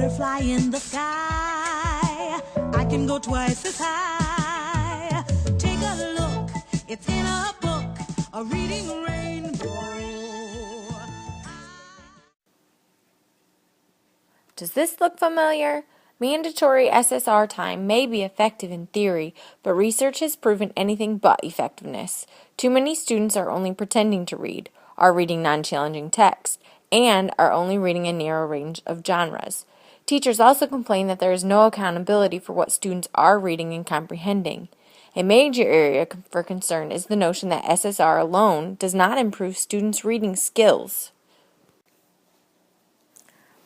Butterfly in the sky, I can go twice as high. Take a look, it's in a book, a reading rainbow. Does this look familiar? Mandatory SSR time may be effective in theory, but research has proven anything but effectiveness. Too many students are only pretending to read, are reading non-challenging text, and are only reading a narrow range of genres. Teachers also complain that there is no accountability for what students are reading and comprehending. A major area for concern is the notion that SSR alone does not improve students' reading skills.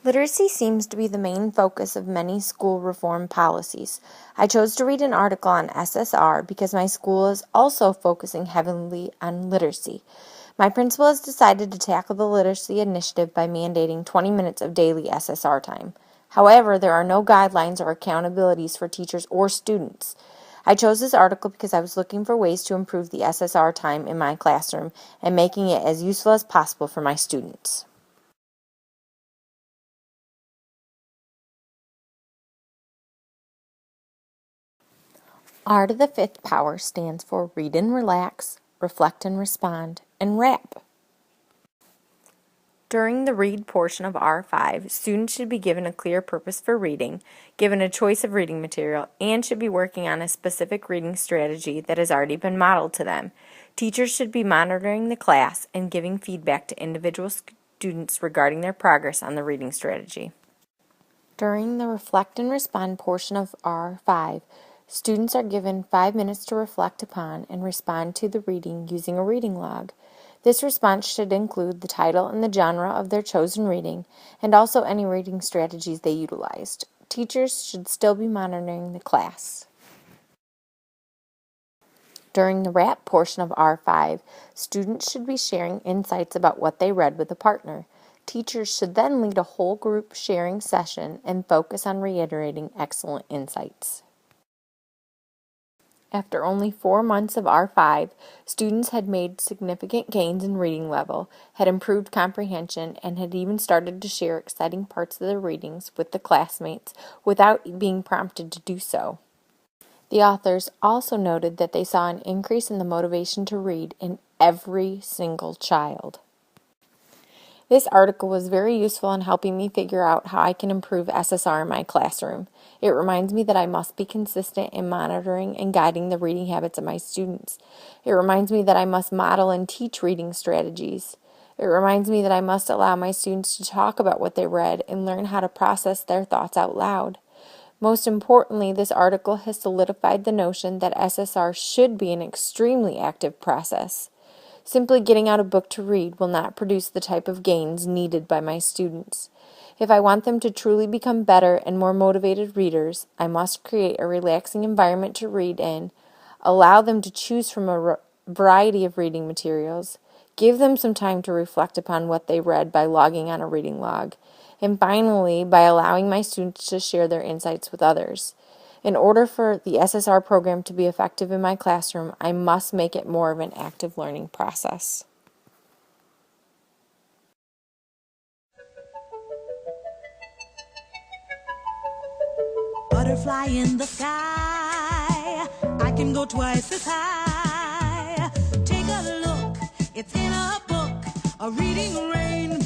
Literacy seems to be the main focus of many school reform policies. I chose to read an article on SSR because my school is also focusing heavily on literacy. My principal has decided to tackle the literacy initiative by mandating 20 minutes of daily SSR time. However, there are no guidelines or accountabilities for teachers or students. I chose this article because I was looking for ways to improve the SSR time in my classroom and making it as useful as possible for my students. R to the fifth power stands for read and relax, reflect and respond, and wrap. During the read portion of R5, students should be given a clear purpose for reading, given a choice of reading material, and should be working on a specific reading strategy that has already been modeled to them. Teachers should be monitoring the class and giving feedback to individual students regarding their progress on the reading strategy. During the reflect and respond portion of R5, students are given 5 minutes to reflect upon and respond to the reading using a reading log. This response should include the title and the genre of their chosen reading, and also any reading strategies they utilized. Teachers should still be monitoring the class. During the wrap portion of R5, students should be sharing insights about what they read with a partner. Teachers should then lead a whole group sharing session and focus on reiterating excellent insights. After only 4 months of R5, students had made significant gains in reading level, had improved comprehension, and had even started to share exciting parts of their readings with the classmates without being prompted to do so. The authors also noted that they saw an increase in the motivation to read in every single child. This article was very useful in helping me figure out how I can improve SSR in my classroom. It reminds me that I must be consistent in monitoring and guiding the reading habits of my students. It reminds me that I must model and teach reading strategies. It reminds me that I must allow my students to talk about what they read and learn how to process their thoughts out loud. Most importantly, this article has solidified the notion that SSR should be an extremely active process. Simply getting out a book to read will not produce the type of gains needed by my students. If I want them to truly become better and more motivated readers, I must create a relaxing environment to read in, allow them to choose from a variety of reading materials, give them some time to reflect upon what they read by logging on a reading log, and finally, by allowing my students to share their insights with others. In order for the SSR program to be effective in my classroom, I must make it more of an active learning process. Butterfly in the sky, I can go twice as high. Take a look, it's in a book, a reading rainbow.